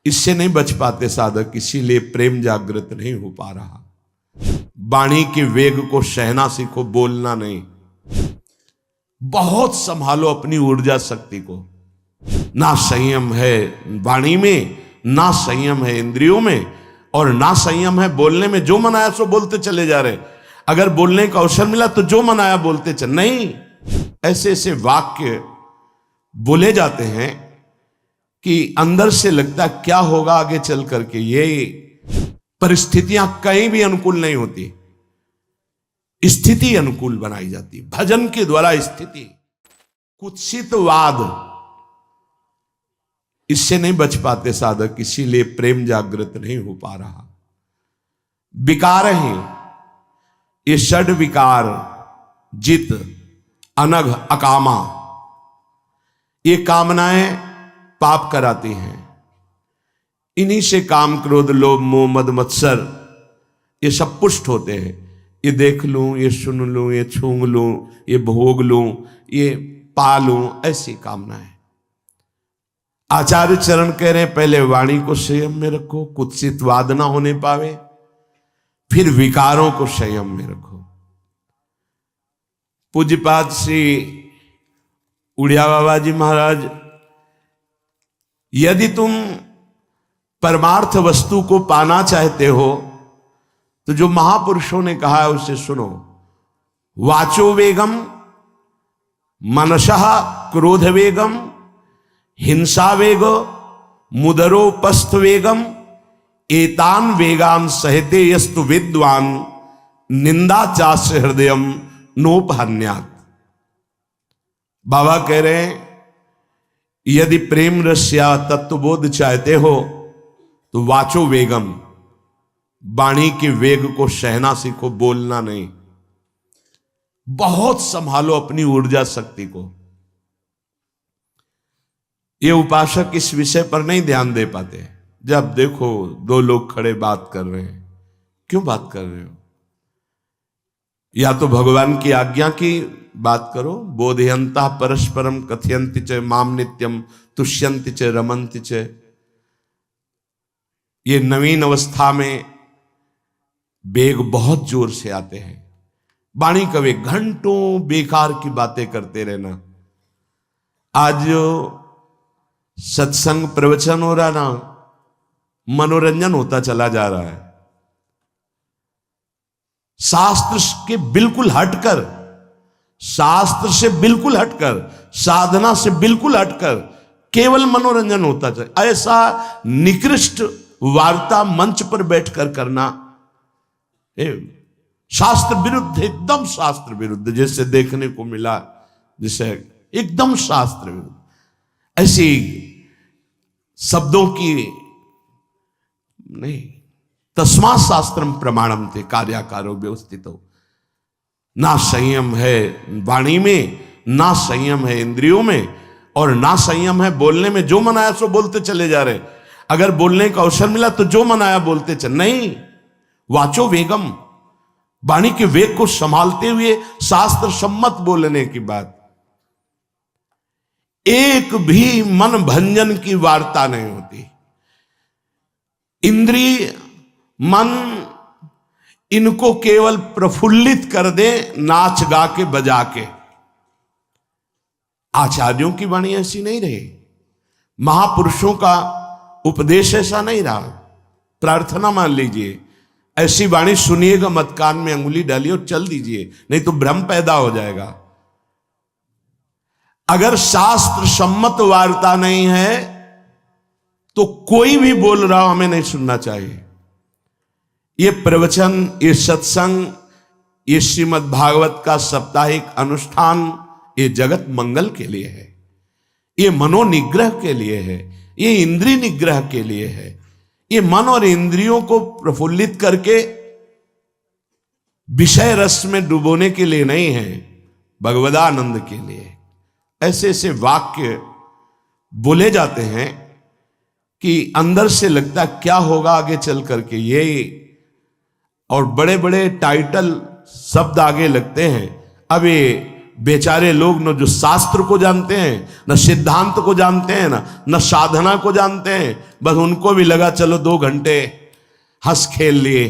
इससे नहीं बच पाते साधक, इसीलिए प्रेम जागृत नहीं हो पा रहा। वाणी के वेग को सहना सीखो, बोलना नहीं। बहुत संभालो अपनी ऊर्जा शक्ति को। ना संयम है वाणी में, ना संयम है इंद्रियों में, और ना संयम है बोलने में। जो मन आया सो बोलते चले जा रहे। अगर बोलने का अवसर मिला तो जो मन आया बोलते चल, नहीं, ऐसे ऐसे वाक्य बोले जाते हैं कि अंदर से लगता क्या होगा आगे चल करके। ये परिस्थितियां कहीं भी अनुकूल नहीं होती, स्थिति अनुकूल बनाई जाती। भजन के द्वारा स्थिति। कुत्सितवाद, इससे नहीं बच पाते साधक, इसीलिए प्रेम जागृत नहीं हो पा रहा। विकार हैं ये षड विकार, जित, अनघ, अकामा, ये कामनाएं पाप कराती हैं। इन्हीं से काम, क्रोध, लोभ, मोह, मद, मत्सर ये सब पुष्ट होते हैं। ये देख लूं, ये सुन लूं, ये छूंग लूं, ये भोग लूं, ये पा लूं, ऐसी कामनाएं। आचार्य चरण कह रहे हैं पहले वाणी को संयम में रखो, कुत्सित वाद ना होने पावे, फिर विकारों को संयम में रखो। पूज्यपाद श्री उड़िया बाबा जी महाराज, यदि तुम परमार्थ वस्तु को पाना चाहते हो तो जो महापुरुषों ने कहा है उसे सुनो। वाचो वेगम, मनसः क्रोध वेगम, हिंसा वेगो, मुदरोपस्थ वेगम, एतान वेगान सहते यस्तु विद्वान, निंदा चास्य हृदयम नोपहन्यात्। बाबा कह रहे हैं यदि प्रेम रस या तत्वबोध चाहते हो तो वाचो वेगम, वाणी के वेग को सहना सीखो, बोलना नहीं। बहुत संभालो अपनी ऊर्जा शक्ति को। ये उपासक इस विषय पर नहीं ध्यान दे पाते। जब देखो दो लोग खड़े बात कर रहे हैं, क्यों बात कर रहे हो? या तो भगवान की आज्ञा की बात करो। बोधयंता परस्परम कथयंति च माम नित्यम तुष्यंति च रमन्ति च। ये नवीन अवस्था में वेग बहुत जोर से आते हैं। वाणी का वेग, घंटों बेकार की बातें करते रहना। आज जो सत्संग प्रवचन हो रहा ना, मनोरंजन होता चला जा रहा है। शास्त्र के बिल्कुल हटकर, शास्त्र से बिल्कुल हटकर, साधना से बिल्कुल हटकर केवल मनोरंजन होता चला। ऐसा निकृष्ट वार्ता मंच पर बैठकर करना शास्त्र विरुद्ध, एकदम शास्त्र विरुद्ध, जैसे देखने को मिला, जैसे एकदम शास्त्र विरुद्ध। ऐसी शब्दों की नहीं। तस्मात् शास्त्रम प्रमाणम थे कार्याकारो व्यवस्थितो। ना संयम है वाणी में, ना संयम है इंद्रियों में, और ना संयम है बोलने में। जो मन आया सो बोलते चले जा रहे। अगर बोलने का अवसर मिला तो जो मन आया बोलते चल, नहीं, वाचो वेगम, वाणी के वेग को संभालते हुए शास्त्र सम्मत बोलने की बात। एक भी मन भंजन की वार्ता नहीं होती। इंद्रिय, मन, इनको केवल प्रफुल्लित कर दे नाच गा के बजा के। आचार्यों की वाणी ऐसी नहीं रही, महापुरुषों का उपदेश ऐसा नहीं रहा। प्रार्थना मान लीजिए, ऐसी वाणी सुनिएगा मत, कान में अंगुली डालिए और चल दीजिए, नहीं तो भ्रम पैदा हो जाएगा। अगर शास्त्र सम्मत वार्ता नहीं है तो कोई भी बोल रहा हो हमें नहीं सुनना चाहिए। ये प्रवचन, ये सत्संग, ये श्रीमद् भागवत का साप्ताहिक अनुष्ठान, ये जगत मंगल के लिए है, ये मनोनिग्रह के लिए है, ये इंद्रिय निग्रह के लिए है। ये मन और इंद्रियों को प्रफुल्लित करके विषय रस में डुबोने के लिए नहीं है, भगवदानंद के लिए। ऐसे ऐसे वाक्य बोले जाते हैं कि अंदर से लगता क्या होगा आगे चल करके। ये और बड़े बड़े टाइटल शब्द आगे लगते हैं। अब ये बेचारे लोग न जो शास्त्र को जानते हैं, न सिद्धांत को जानते हैं, न साधना को जानते हैं, बस उनको भी लगा चलो 2 घंटे हंस खेल लिए।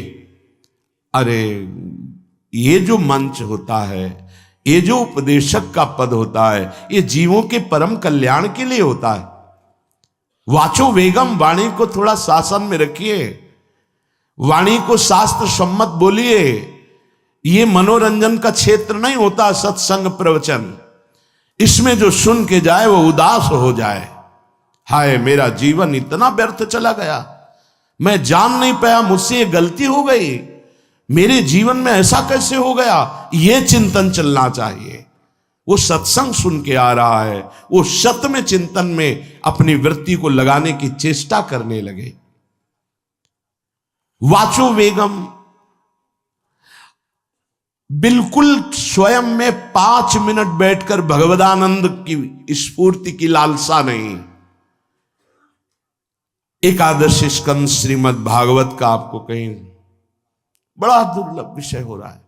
अरे ये जो मंच होता है, ये जो उपदेशक का पद होता है, ये जीवों के परम कल्याण के लिए होता है। वाचो वेगम, वाणी को थोड़ा शासन में रखिए, वाणी को शास्त्र सम्मत बोलिए। ये मनोरंजन का क्षेत्र नहीं होता सत्संग प्रवचन। इसमें जो सुन के जाए वो उदास हो जाए, हाय मेरा जीवन इतना व्यर्थ चला गया, मैं जान नहीं पाया मुझसे ये गलती हो गई, मेरे जीवन में ऐसा कैसे हो गया, ये चिंतन चलना चाहिए। वो सत्संग सुन के आ रहा है, वो सत्य में चिंतन में अपनी वृत्ति को लगाने की चेष्टा करने लगे। वाचो वेगम, बिल्कुल स्वयं में 5 मिनट बैठकर भगवदानंद की स्फूर्ति की लालसा नहीं। एकादश स्कंद श्रीमद् भागवत का आपको कहीं बड़ा दुर्लभ विषय हो रहा है।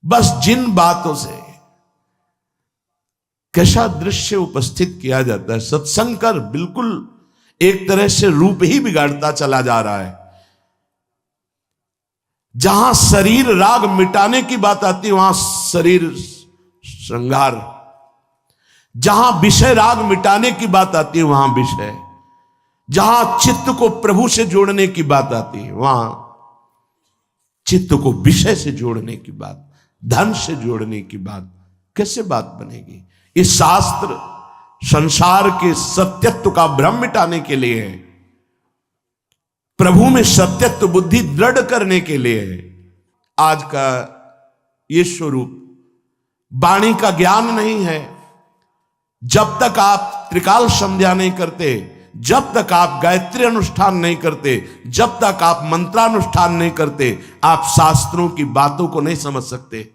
बस जिन बातों से कैसा दृश्य उपस्थित किया जाता है, सत्संग कर बिल्कुल एक तरह से रूप ही बिगाड़ता चला जा रहा है। जहां शरीर राग मिटाने की बात आती है वहां शरीर श्रृंगार, जहां विषय राग मिटाने की बात आती है वहां विषय, जहां चित्त को प्रभु से जोड़ने की बात आती है वहां चित्त को विषय से जोड़ने की बात, धन से जोड़ने की बात, कैसे बात बनेगी? इस शास्त्र संसार के सत्यत्व का भ्रम मिटाने के लिए है, प्रभु में सत्यत्व बुद्धि दृढ़ करने के लिए है। आज का ये स्वरूप वाणी का ज्ञान नहीं है। जब तक आप त्रिकाल संध्या नहीं करते, जब तक आप गायत्री अनुष्ठान नहीं करते, जब तक आप मंत्रानुष्ठान नहीं करते, आप शास्त्रों की बातों को नहीं समझ सकते।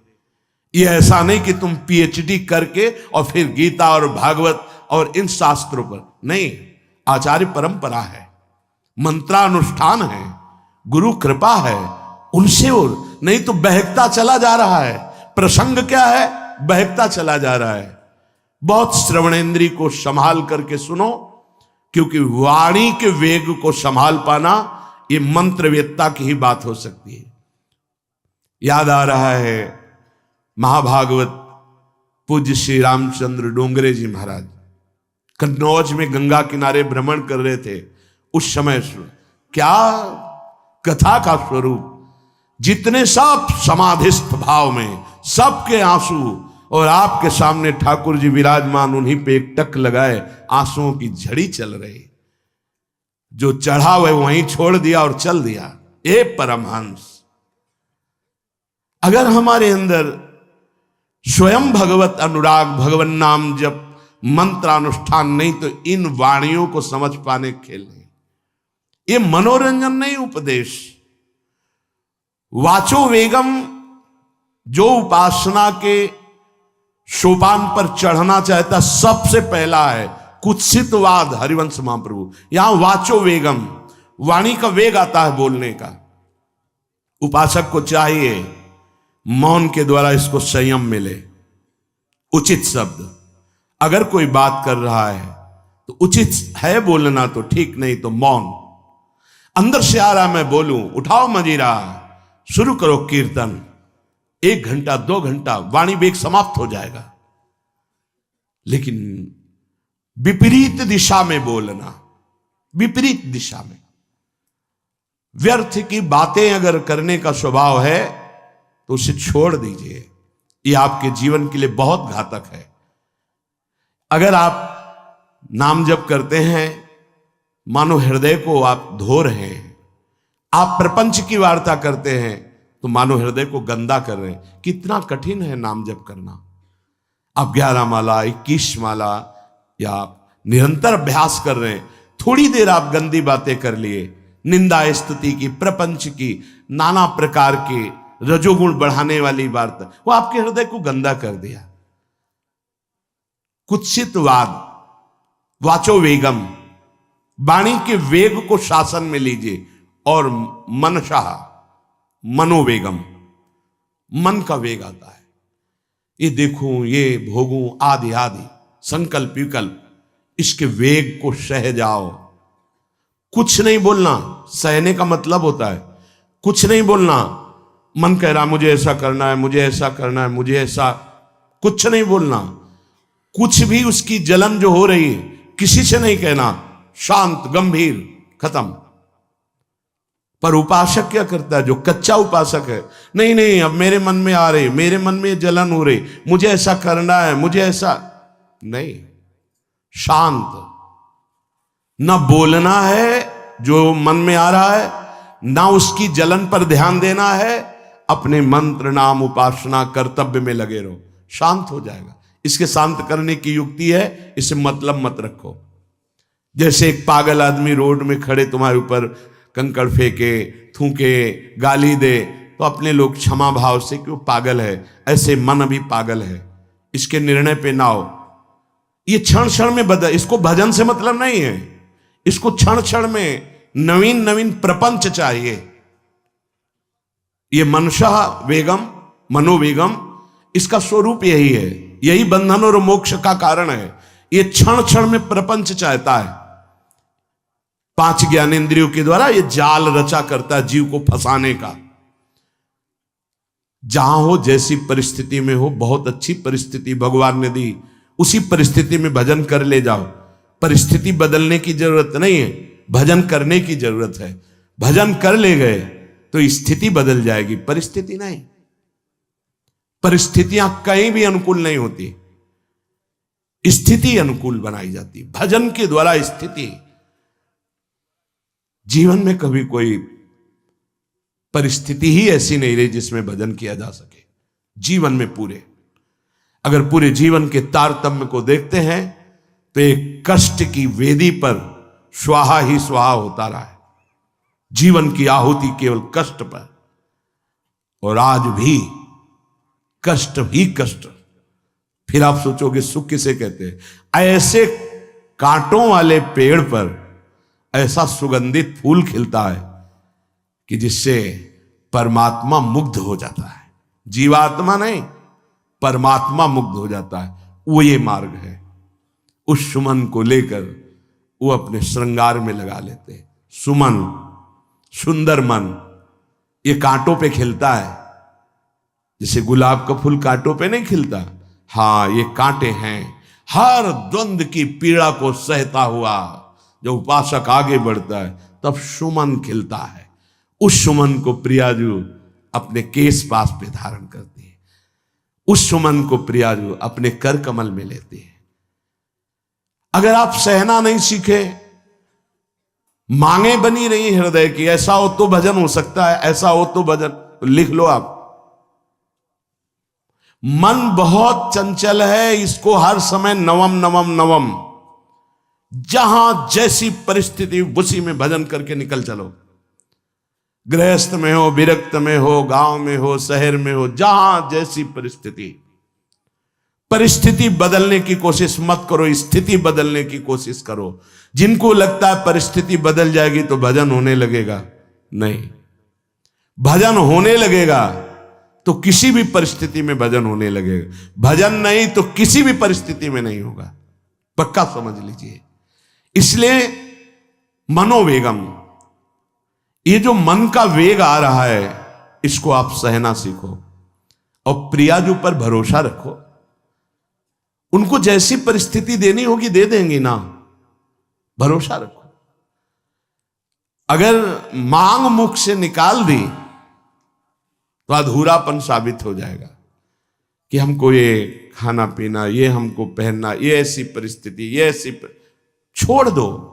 ये ऐसा नहीं कि तुम पीएचडी करके और फिर गीता और भागवत और इन शास्त्रों पर नहीं, आचार्य परंपरा है, मंत्रानुष्ठान है, गुरु कृपा है, उनसे और नहीं तो बहकता चला जा रहा है। प्रसंग क्या है? बहकता चला जा रहा है। बहुत श्रवणेंद्री को संभाल करके सुनो, क्योंकि वाणी के वेग को संभाल पाना ये मंत्रवेत्ता की ही बात हो सकती है। याद आ रहा है महाभागवत पूज्य श्री रामचंद्र डोंगरे जी महाराज कन्नौज में गंगा किनारे भ्रमण कर रहे थे। उस समय क्या कथा का स्वरूप, जितने सब समाधिस्थ भाव में, सबके आंसू, और आपके सामने ठाकुर जी विराजमान, उन्हीं पे एक टक लगाए, आंसुओं की झड़ी चल रही। जो चढ़ा वह वहीं छोड़ दिया और चल दिया। ए परमहंस, अगर हमारे अंदर स्वयं भगवत अनुराग, भगवन नाम जप, मंत्रानुष्ठान नहीं, तो इन वाणियों को समझ पाने खेल नहीं। ये मनोरंजन नहीं, उपदेश। वाचो वेगम, जो उपासना के सोपान पर चढ़ना चाहता सबसे पहला है कुत्सितवाद। हरिवंश महाप्रभु, यहां वाचो वेगम, वाणी का वेग आता है बोलने का। उपासक को चाहिए मौन के द्वारा इसको संयम मिले, उचित शब्द। अगर कोई बात कर रहा है तो उचित है बोलना तो ठीक, नहीं तो मौन। अंदर से आ रहा मैं बोलूं, उठाओ मजीरा, शुरू करो कीर्तन, 1 घंटा 2 घंटा वाणी वेग समाप्त हो जाएगा। लेकिन विपरीत दिशा में बोलना, विपरीत दिशा में, व्यर्थ की बातें अगर करने का स्वभाव है तो उसे छोड़ दीजिए। यह आपके जीवन के लिए बहुत घातक है। अगर आप नाम जप करते हैं, मानो हृदय को आप धो रहे हैं, आप प्रपंच की वार्ता करते हैं तो मानो हृदय को गंदा कर रहे हैं। कितना कठिन है नाम जप करना। आप 11 माला, 21 माला, या आप निरंतर अभ्यास कर रहे हैं, थोड़ी देर आप गंदी बातें कर लिए, निंदा स्तुति की, प्रपंच की, नाना प्रकार की रजोगुण बढ़ाने वाली वार्ता, वो आपके हृदय को गंदा कर दिया। कुत्सितवाद, वाचो वेगम, वाणी के वेग को शासन में लीजिए। और मनशा, मनोवेगम, मन का वेग आता है। ये देखूं, ये भोगूं, आदि आदि संकल्प विकल्प, इसके वेग को सह जाओ। कुछ नहीं बोलना, सहने का मतलब होता है कुछ नहीं बोलना। मन कह रहा मुझे ऐसा करना है, मुझे ऐसा करना है, मुझे ऐसा, कुछ नहीं बोलना। कुछ भी उसकी जलन जो हो रही है किसी से नहीं कहना, शांत गंभीर, खत्म। पर उपासक क्या करता है, जो कच्चा उपासक है, नहीं नहीं अब मेरे मन में आ रही, मेरे मन में जलन हो रही, मुझे ऐसा करना है, मुझे ऐसा नहीं। शांत, ना बोलना है जो मन में आ रहा है, ना उसकी जलन पर ध्यान देना है, अपने मंत्र नाम उपासना कर्तव्य में लगे रहो, शांत हो जाएगा। इसके शांत करने की युक्ति है, इसे मतलब मत रखो। जैसे एक पागल आदमी रोड में खड़े तुम्हारे ऊपर कंकड़ फेंके, थूके, गाली दे, तो अपने लोग क्षमा भाव से कि वो पागल है, ऐसे मन अभी पागल है, इसके निर्णय पे ना हो। ये क्षण क्षण में बदल, इसको भजन से मतलब नहीं है, इसको क्षण क्षण में नवीन नवीन प्रपंच चाहिए। ये मनशः वेगम, मनोवेगम, इसका स्वरूप यही है, यही बंधन और मोक्ष का कारण है। ये क्षण क्षण में प्रपंच चाहता है। 5 ज्ञानेंद्रियों के द्वारा ये जाल रचा करता है जीव को फंसाने का। जहां हो, जैसी परिस्थिति में हो, बहुत अच्छी परिस्थिति भगवान ने दी, उसी परिस्थिति में भजन कर ले जाओ। परिस्थिति बदलने की जरूरत नहीं है, भजन करने की जरूरत है। भजन कर ले गए तो स्थिति बदल जाएगी, परिस्थिति नहीं। परिस्थितियां कहीं भी अनुकूल नहीं होती, स्थिति अनुकूल बनाई जाती। भजन के द्वारा स्थिति, जीवन में कभी कोई परिस्थिति ही ऐसी नहीं रही जिसमें भजन किया जा सके। जीवन में पूरे, अगर पूरे जीवन के तारतम्य को देखते हैं तो एक कष्ट की वेदी पर स्वाहा ही स्वाहा होता रहा है। जीवन की आहुति केवल कष्ट पर, और आज भी कष्ट ही कष्ट। फिर आप सोचोगे सुख किसे कहते हैं? ऐसे कांटों वाले पेड़ पर ऐसा सुगंधित फूल खिलता है कि जिससे परमात्मा मुग्ध हो जाता है। जीवात्मा नहीं, परमात्मा मुग्ध हो जाता है। वो ये मार्ग है। उस सुमन को लेकर वो अपने श्रृंगार में लगा लेते हैं। सुमन, सुंदर मन, ये कांटों पे खिलता है। जैसे गुलाब का फूल कांटों पे नहीं खिलता, हाँ ये कांटे हैं। हर द्वंद्व की पीड़ा को सहता हुआ जब उपासक आगे बढ़ता है तब सुमन खिलता है। उस सुमन को प्रियाजू अपने केश पास पे धारण करती है। उस सुमन को प्रियाजू अपने कर कमल में लेती है। अगर आप सहना नहीं सीखे, मांगे बनी रही हृदय की, ऐसा हो तो भजन हो सकता है, ऐसा हो तो भजन, तो लिख लो आप। मन बहुत चंचल है, इसको हर समय नवम नवम नवम, जहां जैसी परिस्थिति उसी में भजन करके निकल चलो। गृहस्थ में हो, विरक्त में हो, गांव में हो, शहर में हो, जहां जैसी परिस्थिति, परिस्थिति बदलने की कोशिश मत करो, स्थिति बदलने की कोशिश करो। जिनको लगता है परिस्थिति बदल जाएगी तो भजन होने लगेगा, नहीं। भजन होने लगेगा तो किसी भी परिस्थिति में भजन होने लगेगा। भजन नहीं तो किसी भी परिस्थिति में नहीं होगा, पक्का समझ लीजिए। इसलिए मनोवेगम, ये जो मन का वेग आ रहा है, इसको आप सहना सीखो और प्रियाजू पर भरोसा रखो। उनको जैसी परिस्थिति देनी होगी दे देंगी ना, भरोसा रखो। अगर मांग मुख से निकाल दी तो अधूरापन साबित हो जाएगा कि हमको ये खाना पीना, ये हमको पहनना, ये ऐसी परिस्थिति, ये ऐसी छोड़ दो।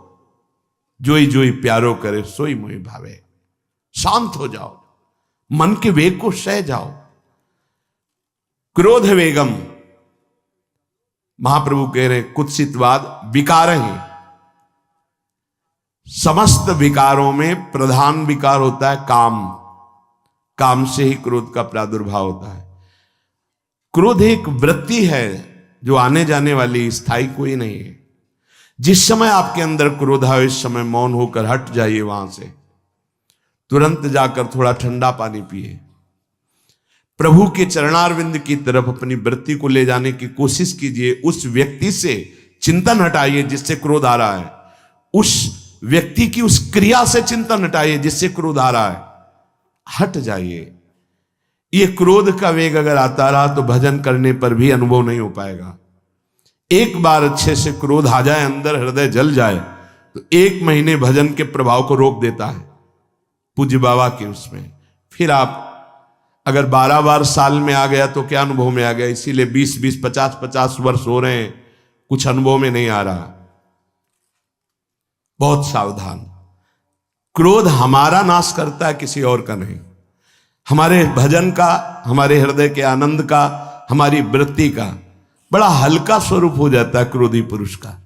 जोई जोई प्यारो करे सोई मोहि भावे। शांत हो जाओ, मन के वेग को सह जाओ। क्रोध वेगम, महाप्रभु कह रहे कुत्सितवाद विकार ही। समस्त विकारों में प्रधान विकार होता है काम। काम से ही क्रोध का प्रादुर्भाव होता है। क्रोध एक वृत्ति है जो आने जाने वाली, स्थायी कोई नहीं है। जिस समय आपके अंदर क्रोध आए, इस समय मौन होकर हट जाइए वहां से। तुरंत जाकर थोड़ा ठंडा पानी पिए, प्रभु के चरणारविंद की तरफ अपनी वृत्ति को ले जाने की कोशिश कीजिए। उस व्यक्ति से चिंतन हटाइए जिससे क्रोध आ रहा है, उस व्यक्ति की उस क्रिया से चिंतन हटाइए जिससे क्रोध आ रहा है, हट जाइए। ये क्रोध का वेग अगर आता रहा तो भजन करने पर भी अनुभव नहीं हो पाएगा। एक बार अच्छे से क्रोध आ जाए, अंदर हृदय जल जाए, तो 1 महीने भजन के प्रभाव को रोक देता है पूज्य बाबा के उसमें। फिर आप अगर 12 बार साल में आ गया तो क्या अनुभव में आ गया। इसीलिए 20-20, 50-50 वर्ष हो रहे हैं, कुछ अनुभव में नहीं आ रहा। बहुत सावधान। क्रोध हमारा नाश करता है, किसी और का नहीं। हमारे भजन का, हमारे हृदय के आनंद का, हमारी वृत्ति का बड़ा हल्का स्वरूप हो जाता है क्रोधी पुरुष का।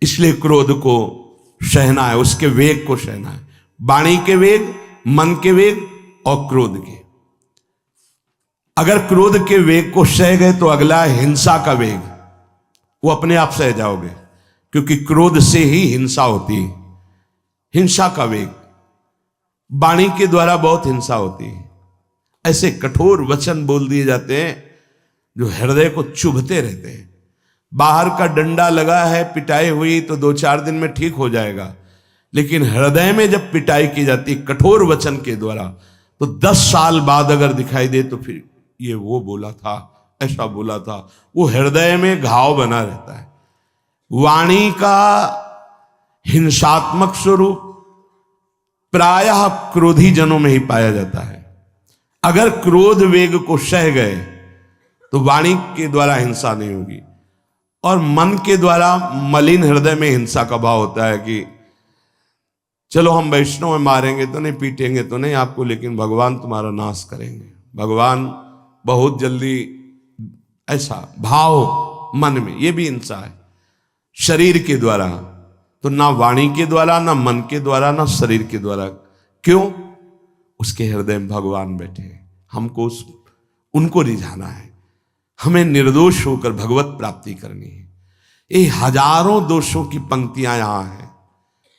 इसलिए क्रोध को सहना है, उसके वेग को सहना है। वाणी के वेग, मन के वेग और क्रोध के। अगर क्रोध के वेग को सह गए तो अगला है हिंसा का वेग। वो अपने आप सह जाओगे, क्योंकि क्रोध से ही हिंसा होती है। हिंसा का वेग, वाणी के द्वारा बहुत हिंसा होती है। ऐसे कठोर वचन बोल दिए जाते हैं जो हृदय को चुभते रहते हैं। बाहर का डंडा लगा है, पिटाई हुई तो 2-4 दिन में ठीक हो जाएगा, लेकिन हृदय में जब पिटाई की जाती कठोर वचन के द्वारा, तो 10 साल बाद अगर दिखाई दे तो फिर ये वो बोला था, ऐसा बोला था, वो हृदय में घाव बना रहता है। वाणी का हिंसात्मक स्वरूप प्रायः क्रोधी जनों में ही पाया जाता है। अगर क्रोध वेग को सह गए तो वाणी के द्वारा हिंसा नहीं होगी। और मन के द्वारा मलिन हृदय में हिंसा का भाव होता है कि चलो हम वैष्णव में मारेंगे तो नहीं, पीटेंगे तो नहीं आपको, लेकिन भगवान तुम्हारा नाश करेंगे, भगवान बहुत जल्दी, ऐसा भाव मन में, ये भी हिंसा है। शरीर के द्वारा तो ना वाणी के द्वारा, ना मन के द्वारा, ना शरीर के द्वारा। क्यों? उसके हृदय में भगवान बैठे हैं, हमको उनको रिझाना है, हमें निर्दोष होकर भगवत प्राप्ति करनी है। ये हजारों दोषों की पंक्तियां यहां हैं।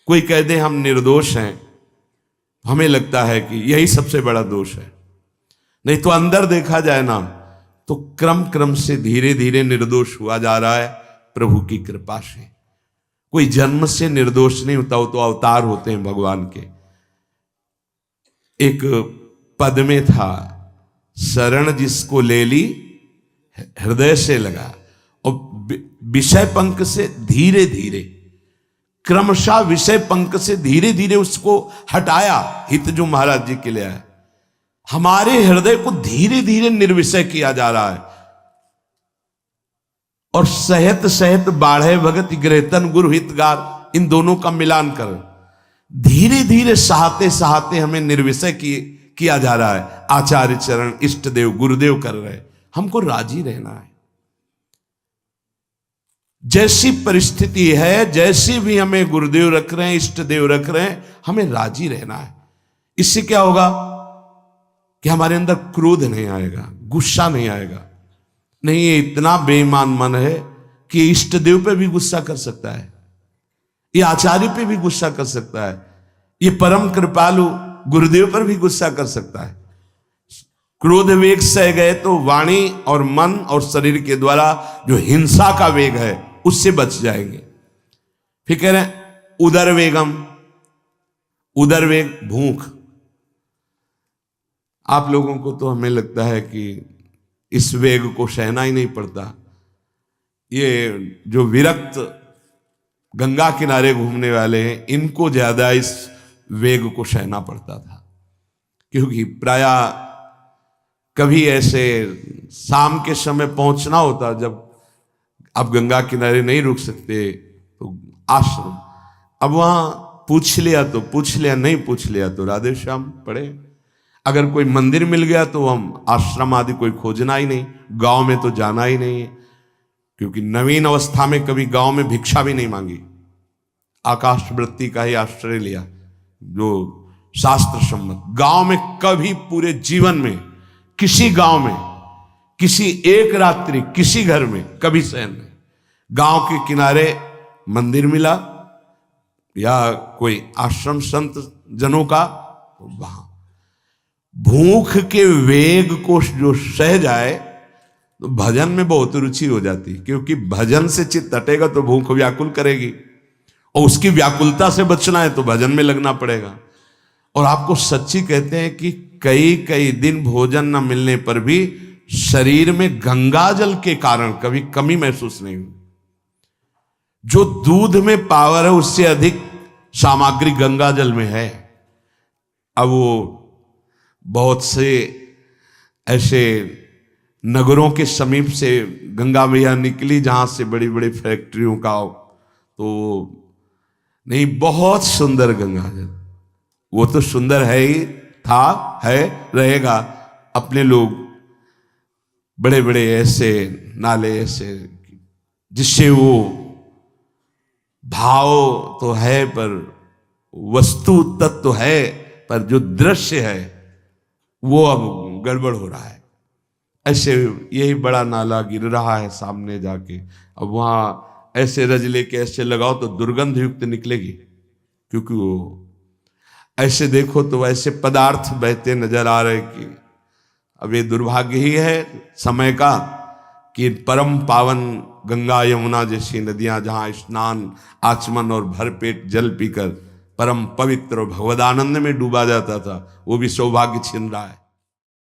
कोई कह दे हम निर्दोष हैं, हमें लगता है कि यही सबसे बड़ा दोष है। नहीं तो अंदर देखा जाए ना तो क्रम क्रम से धीरे धीरे निर्दोष हुआ जा रहा है प्रभु की कृपा से। कोई जन्म से निर्दोष नहीं होता, वो तो अवतार होते हैं भगवान के। एक पद में था, शरण जिसको ले ली हृदय से लगा, और विषय पंख से धीरे धीरे, क्रमशः विषय पंख से धीरे धीरे उसको हटाया। हित जो महाराज जी के लिए आया, हमारे हृदय को धीरे धीरे निर्विषय किया जा रहा है। और सहत सहत बाढ़े भगत ग्रहतन गुरु हितगार, इन दोनों का मिलान कर धीरे धीरे सहाते सहाते हमें निर्विषय किया जा रहा है। आचार्य चरण, इष्ट देव, गुरुदेव कर रहे, हमको राजी रहना है। जैसी परिस्थिति है, जैसी भी हमें गुरुदेव रख रहे हैं, इष्ट देव रख रहे हैं, हमें राजी रहना है। इससे क्या होगा कि हमारे अंदर क्रोध नहीं आएगा, गुस्सा नहीं आएगा। नहीं, ये इतना बेईमान मन है कि इष्ट देव पे भी गुस्सा कर सकता है, ये आचार्य पे भी गुस्सा कर सकता है, ये परम कृपालु गुरुदेव पर भी गुस्सा कर सकता है। क्रोध वेग सह गए तो वाणी और मन और शरीर के द्वारा जो हिंसा का वेग है उससे बच जाएंगे। फिर कह रहे हैं उदर वेगम, उदर वेग भूख। आप लोगों को तो हमें लगता है कि इस वेग को सहना ही नहीं पड़ता। ये जो विरक्त गंगा किनारे घूमने वाले हैं, इनको ज्यादा इस वेग को सहना पड़ता था, क्योंकि प्रायः कभी ऐसे शाम के समय पहुंचना होता, जब आप गंगा किनारे नहीं रुक सकते तो आश्रम, अब वहां पूछ लिया तो पूछ लिया, नहीं पूछ लिया तो राधे श्याम पढ़े। अगर कोई मंदिर मिल गया तो हम आश्रम आदि कोई खोजना ही नहीं, गांव में तो जाना ही नहीं है, क्योंकि नवीन अवस्था में कभी गांव में भिक्षा भी नहीं मांगी, आकाश वृत्ति का ही आश्रय लिया जो शास्त्र सम्मत। गांव में कभी पूरे जीवन में किसी गांव में किसी एक रात्रि किसी घर में कभी शयन नहीं। गांव के किनारे मंदिर मिला या कोई आश्रम संत जनों का, वहां भूख के वेग को जो सह जाए तो भजन में बहुत रुचि हो जाती, क्योंकि भजन से चित्त हटेगा तो भूख व्याकुल करेगी, और उसकी व्याकुलता से बचना है तो भजन में लगना पड़ेगा। और आपको सच्ची कहते हैं कि कई कई दिन भोजन न मिलने पर भी शरीर में गंगा जल के कारण कभी कमी महसूस नहीं हुई। जो दूध में पावर है उससे अधिक सामग्री गंगा जल में है। अब वो बहुत से ऐसे नगरों के समीप से गंगा मैया निकली जहां से बड़ी बड़ी फैक्ट्रियों का, तो नहीं, बहुत सुंदर गंगा जल, वो तो सुंदर है ही, था, है, रहेगा। अपने लोग बड़े बड़े ऐसे नाले ऐसे जिससे वो भाव तो है पर वस्तु तत्व तो है, पर जो दृश्य है वो अब गड़बड़ हो रहा है। ऐसे यही बड़ा नाला गिर रहा है सामने जाके, अब वहां ऐसे रज लेके ऐसे लगाओ तो दुर्गंध युक्त निकलेगी, क्योंकि वो ऐसे देखो तो ऐसे पदार्थ बहते नजर आ रहे कि अब ये दुर्भाग्य ही है समय का कि परम पावन गंगा यमुना जैसी नदियां जहां स्नान आचमन और भरपेट जल पीकर परम पवित्र और भगवदानंद में डूबा जाता था, वो भी सौभाग्य छिन रहा है।